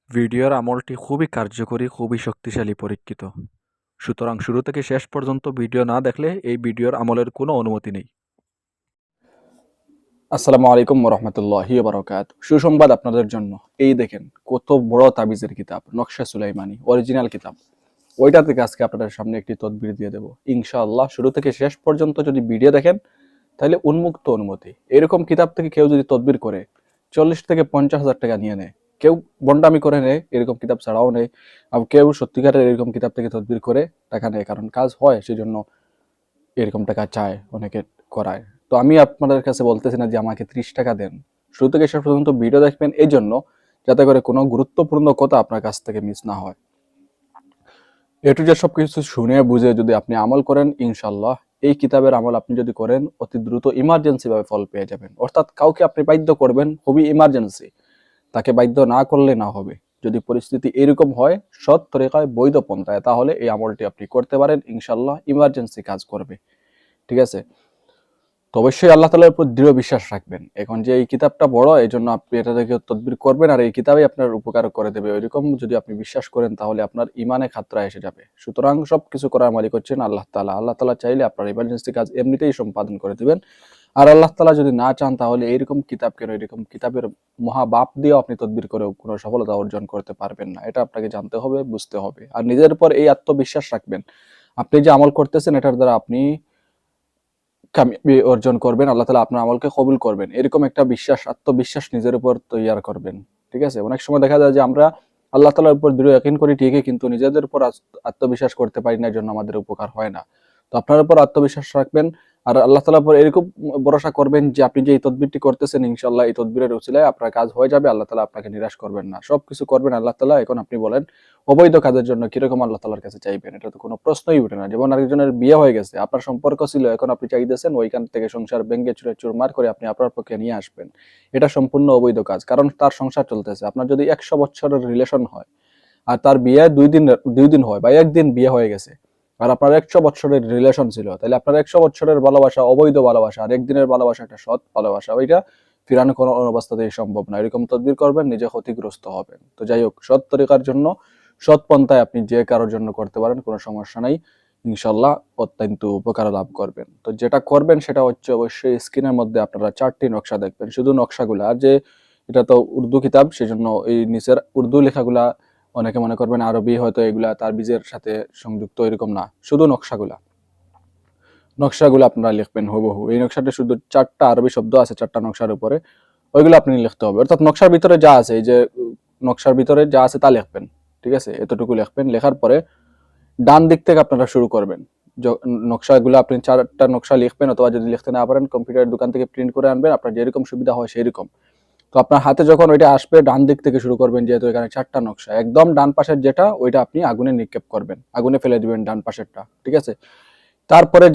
ভিডিওর আমলটি খুবই কার্যকরী, খুবই শক্তিশালী পরীক্ষিত। সুতরাং শুরু থেকে শেষ পর্যন্ত ভিডিও না দেখলে এই ভিডিওর আমলের কোনো অনুমতি নেই। আসসালামু আলাইকুম রহমতুল্লাহি বারাকাত। সুসংবাদ আপনাদের জন্য। এই দেখেন কত বড় তাবিজের কিতাব, নকশা সুলাইমানি অরিজিনাল কিতাব। ওইটা থেকে আজকে আপনাদের সামনে একটি তদবির দিয়ে দেবো ইনশাআল্লাহ। শুরু থেকে শেষ পর্যন্ত যদি ভিডিও দেখেন তাহলে উন্মুক্ত অনুমতি। এরকম কিতাব থেকে কেউ যদি তদবির করে 40 থেকে 50,000 টাকা নিয়ে নেয়, কেউ বন্ডামি করে নেয়, এরকম কিতাব ছাড়াও নেয়, আর কেউ সত্যিকারের এরকম কিতাব থেকে তদবির করে টাকা নেয়, কারণ কাজ হয় সেই জন্য এরকম টাকা চায়, অনেকে করায়। তো আমি আপনাদের কাছে বলতেছি না যে আমাকে 30 টাকা দেন, শুরু থেকে শেষ পর্যন্ত ভিডিও দেখবেন এই জন্য যাতে করে কোনো গুরুত্বপূর্ণ কথা আপনার কাছ থেকে মিস না হয়। এ টু জেড সবকিছু শুনে বুঝে যদি আপনি আমল করেন ইনশাল্লাহ, এই কিতাবের আমল আপনি যদি করেন অতি দ্রুত ইমার্জেন্সি ভাবে ফল পেয়ে যাবেন। অর্থাৎ কাউকে আপনি বাধ্য করবেন, খুবই ইমার্জেন্সি, তাকে বাধ্য না করলে না হবে। যদি পরিস্থিতি এরকম হয় সৎ তরিকায় বৈধ পন্থায়, তাহলে এই আমলটি আপনি করতে পারেন ইনশাল্লাহ, ইমার্জেন্সি কাজ করবে। ঠিক আছে? তো অবশ্যই আল্লাহ তাআলার উপর দৃঢ় বিশ্বাস রাখবেন। এখন যে এই কিতাবটা বড়, এই জন্য আপনি এটা থেকে তদবির করবেন, আর এই কিতাবই আপনার উপকার করে দেবে। ওইরকম যদি আপনি বিশ্বাস করেন তাহলে আপনার ইমানে খাতরা এসে যাবে। সুতরাং সবকিছু করার মালিক হচ্ছেন আল্লাহ তাআলা। আল্লাহ তাআলা চাইলে আপনার ইমার্জেন্সি কাজ এমনিতেই সম্পাদন করে দিবেন। আর আল্লাহ তাআলা যদি না চান তাহলে এইরকম কিতাব কেন, এরকম কিতাবের মহাবাপ দিয়েও আপনি তদবির করেও কোনো সফলতা অর্জন করতে পারবেন না। এটা আপনাকে জানতে হবে, বুঝতে হবে। আর নিজের উপর এই আত্মবিশ্বাস রাখবেন, আপনি যে আমল করতেছেন এটার দ্বারা আপনি কামিয়াবি অর্জন করবেন, আল্লাহ তাআলা আপনার আমলকে কবুল করবেন, এরকম একটা বিশ্বাস, আত্মবিশ্বাস নিজের উপর তৈয়ার করবেন। ঠিক আছে? অনেক সময় দেখা যায় যে আমরা আল্লাহ তাআলার উপর দৃঢ় ইয়াকিন করি ঠিকই, কিন্তু নিজেদের উপর আত্মবিশ্বাস করতে পারি না, এর জন্য আমাদের উপকার হয় না। তো আপনার উপর আত্মবিশ্বাস রাখবেন, আর আল্লাহ তাআলার উপর এরকম ভরসা করবেন যে আপনি যে এই তদবিরটি করতেছেন ইনশাআল্লাহ এই তদবিরের উসিলায় আপনার কাজ হয়ে যাবে। আল্লাহ তাআলা আপনাকে নিরাশ করবেন না, সবকিছু করবেন আল্লাহ তাআলা। এখন আপনি বলেন, অবৈধ কাজের জন্য কিরকম আল্লাহ তাআলার কাছে চাইবেন? এটা তো কোনো প্রশ্নই উঠে না। যেমন আরেকজনের বিয়ে হয়ে গেছে, আপনার সম্পর্ক ছিল, এখন আপনি চাইতেছেন ওইখান থেকে সংসার ভেঙে চুরে চুরমার করে আপনি আপনার পক্ষে নিয়ে আসবেন। এটা সম্পূর্ণ অবৈধ কাজ, কারণ তার সংসার চলতেছে। আপনার যদি 100 বছরের রিলেশন হয় আর তার বিয়ে দুই দিন হয় বা একদিন বিয়ে হয়ে গেছে, আর আপনার 100 বছরের রিলেশন ছিল, তাহলে আপনার 100 বছরের ভালোবাসা অবৈধ ভালোবাসা, আর একদিনের ভালোবাসা একটা সৎ ভালোবাসা, ওইটা ফিরানো কোনো অবস্থাতেই সম্ভব না। এরকম তদবির করবেন, নিজে ক্ষতিগ্রস্ত হবেন। তো যাই হোক, সৎ তরিকার জন্য, সৎ পন্থায় আপনি যে কারোর জন্য করতে পারেন, কোনো সমস্যা নাই। ইনশাল্লাহ অত্যন্ত উপকার লাভ করবেন। তো যেটা করবেন সেটা হচ্ছে, অবশ্যই স্ক্রিনের মধ্যে আপনারা 4টি নকশা দেখবেন, শুধু নকশাগুলা। আর যে এটা তো উর্দু কিতাব, সেজন্য এই নিচের উর্দু লেখাগুলা অনেকে মনে করবেন আরবি, হয়তো এগুলা তার বীজের সাথে সংযুক্ত, এরকম না, শুধু নকশাগুলা। নকশাগুলো আপনারা লিখবেন হুবহু। এই নকশাটা শুধু 4টা আরবি শব্দ আছে 4টা নকশার উপরে, ওইগুলো আপনি লিখতে হবে। অর্থাৎ নকশার ভিতরে যা আছে, এই যে নকশার ভিতরে যা আছে তা লিখবেন। ঠিক আছে? এতটুকু লিখবেন। লেখার পরে ডান দিক থেকে আপনারা শুরু করবেন। নকশাগুলো আপনি 4টা নকশা লিখবেন, অথবা যদি লিখতে না পারেন কম্পিউটারের দোকান থেকে প্রিন্ট করে আনবেন, আপনার যেরকম সুবিধা হয় সেরকম। তো আপনার হাতে যখন ওইটা আসবে, ডান দিক থেকে শুরু করবেন, যেহেতু এখানে 4টা নকশা। একদম ডান পাশের যেটা, ওইটা আপনি আগুনে নিক্ষেপ করবেন, আগুনে ফেলে দিবেন ডান পাশেরটা। ঠিক আছে? তারপরে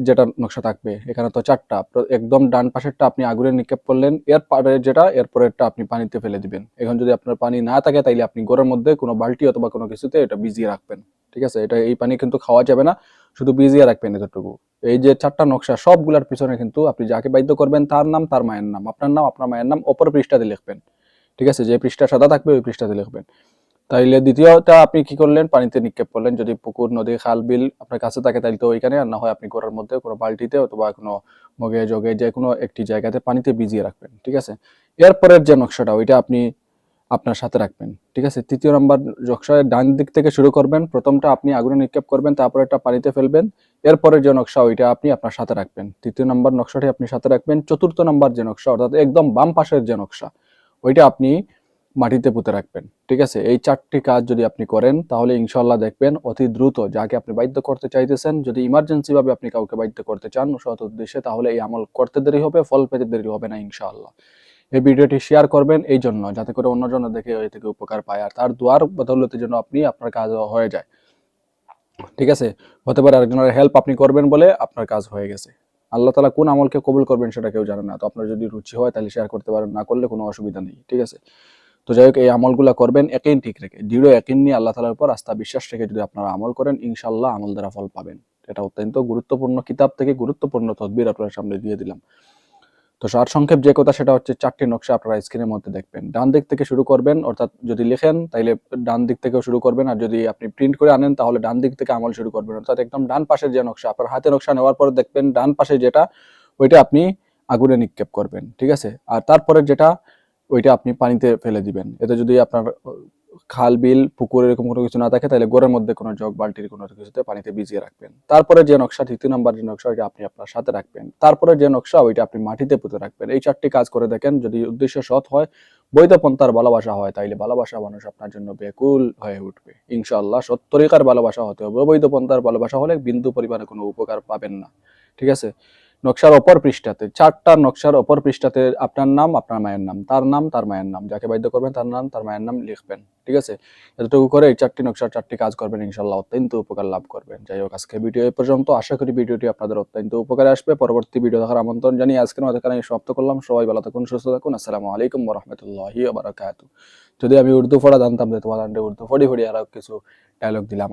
যেটা নকশা থাকবে, এখানে তো 4টা, একদম ডান পাশেরটা আপনি আগুনে নিক্ষেপ করলেন, এরপরে যেটা, এরপরেরটা আপনি পানিতে ফেলে দিবেন। এখন যদি আপনার পানি না থাকে তাইলে আপনি ঘরের মধ্যে কোনো বালতি অথবা কোনো কিছুতে এটা ভিজিয়ে রাখবেন। ঠিক আছে? এটা, এই পানি কিন্তু খাওয়া যাবে না, শুধু ভিজিয়ে রাখবেন এতটুকু। এই যে 4টা নকশা, সবগুলার পিছনে কিন্তু আপনি যাকে বাধ্য করবেন তার নাম, তার মায়ের নাম, আপনার নাম, আপনার মায়ের নাম অপর পৃষ্ঠাতে লিখবেন। ঠিক আছে? যে পৃষ্ঠা সাদা থাকবে ওই পৃষ্ঠাতে লিখবেন। তাইলে দ্বিতীয়টা আপনি কি করলেন, পানিতে নিক্ষেপ করলেন। যদি পুকুর, নদী, খাল, বিল আপনার কাছে থাকে তাইলে তো ওইখানে, আর না হয় আপনি ঘরের মধ্যে কোনো বালতিতে অথবা কোনো মগে জগে যে কোনো একটি জায়গাতে পানিতে ভিজিয়ে রাখবেন। ঠিক আছে? এরপরের যে নকশাটা, ওইটা আপনি আপনার সাথে রাখবেন। ঠিক আছে? 3য় নম্বর নকশায় ডান দিক থেকে শুরু করবেন। প্রথমটা আপনি আগুনে নিক্ষেপ করবেন, তারপর একটা পানিতে ফেলবেন। এরপরের যে নকশা, ওইটা আপনি আপনার সাথে রাখবেন। 3য় নম্বর নকশাটি আপনি সাথে রাখবেন। 4র্থ নম্বর যে নকশা, অর্থাৎ একদম বাম পাশের যে নকশা, ওইটা আপনি মাটিতে পুঁতে রাখবেন। ঠিক আছে? এই 4টি কাজ যদি আপনি করেন তাহলে ইনশাআল্লাহ দেখবেন অতি দ্রুত, যাকে আপনি বাধ্য করতে চাইতেছেন, যদি ইমার্জেন্সি ভাবে আপনি কাউকে বাধ্য করতে চান সৎ উদ্দেশ্যে, তাহলে এই আমল করতে দেরি হবে, ফল পেতে দেরি হবে না ইনশাআল্লাহ। এই ভিডিওটি শেয়ার করবেন এই জন্য, যাতে করে অন্যজন দেখে এ থেকে উপকার পায়, আর তার দোয়ার বদৌলতের জন্য আপনি, আপনার কাজ হয়ে যায়। ঠিক আছে? হতে পারে আরেকজনের হেল্প আপনি করবেন বলে আপনার কাজ হয়ে গেছে। আল্লাহ তাআলা কোন আমলকে কবুল করবেন সেটা কেউ জানে না। তো আপনার যদি রুচি হয় তাহলে শেয়ার করতে পারেন, না করলে কোনো অসুবিধা নেই। ঠিক আছে? তো যাই হোক, এই আমলগুলা করবেন ইয়াকিন ঠিক রেখে, দৃঢ় ইয়াকিন নিয়ে, আল্লাহ তাআলার উপর আস্থা বিশ্বাস রেখে যদি আপনারা আমল করেন ইনশাআল্লাহ আমল দ্বারা ফল পাবেন। এটা অত্যন্ত গুরুত্বপূর্ণ কিতাব থেকে গুরুত্বপূর্ণ তদবির আপনার সামনে দিয়ে দিলাম। তো তো সারসংক্ষেপ যে কথা সেটা হচ্ছে 4টি নকশা আপনারা স্ক্রিনের মধ্যে দেখবেন। ডান দিক থেকে শুরু করবেন, অর্থাৎ যদি লিখেন তাইলে ডান দিক থেকেও শুরু করবেন, আর যদি আপনি প্রিন্ট করে আনেন তাহলে ডান দিক থেকে আমল শুরু করবেন। অর্থাৎ একদম ডান পাশের যে নকশা, আপনার হাতে নকশা নেওয়ার পর দেখবেন ডান পাশে যেটা, ওইটা আপনি আগুনে নিক্ষেপ করবেন, ঠিক আছে? আর তারপরে যেটা, ওইটা আপনি পানিতে ফেলে দিবেন। এতে যদি আপনার খাল, বিল, পুকুর এরকম কোনো কিছু না থাকে তাহলে ঘরের মধ্যে কোনো জগ, বালতির কোনো কিছুতে পানিতে ভিজিয়ে রাখবেন। তারপরে যে নকশা, 3 নাম্বার যে নকশা, ওইটা আপনি আপনার সাথে রাখবেন। তারপরে যে নকশা, ওইটা আপনি মাটিতে পুঁতে রাখবেন। এই 4টি কাজ করে দেখেন, যদি উদ্দেশ্য সৎ হয়, বৈধ পন্থার ভালোবাসা হয়, তাইলে ভালোবাসা মানুষ আপনার জন্য ব্যাকুল হয়ে উঠবে ইনশাআল্লাহ। সৎ তরিকার ভালোবাসা হতে হবে। অবৈধ পন্থার ভালোবাসা হলে বিন্দু পরিমাণে কোনো উপকার পাবেন না, ঠিক আছে? নকশার অপর পৃষ্ঠাতে, 4টা নকশার অপর পৃষ্ঠাতে আপনার নাম, আপনার মায়ের নাম, তার নাম, তার মায়ের নাম, যাকে বাধ্য করবেন তার নাম, তার মায়ের নাম লিখবেন, ঠিক আছে? এতটুকু করে এই 4টি নকশার 4টি কাজ করবেন, ইনশাআল্লাহ অত্যন্ত উপকার লাভ করবেন। যাই হোক, আজকে ভিডিও এই পর্যন্ত। আশা করি ভিডিওটি আপনাদের অত্যন্ত উপকারে আসবে। পরবর্তী ভিডিও দেখার আমন্ত্রণ জানিয়ে আজকের মতো এখানে সমাপ্ত করলাম। সবাই ভালো থাকুন, সুস্থ থাকুন। আসসালামু আলাইকুম ওয়া রাহমাতুল্লাহি ওয়া বারাকাতুহু। যদি আমি উর্দু পড়া জানতাম, যে তোমাদের উর্দু পড়ি পড়ি আরো কিছু ডায়লগ দিলাম।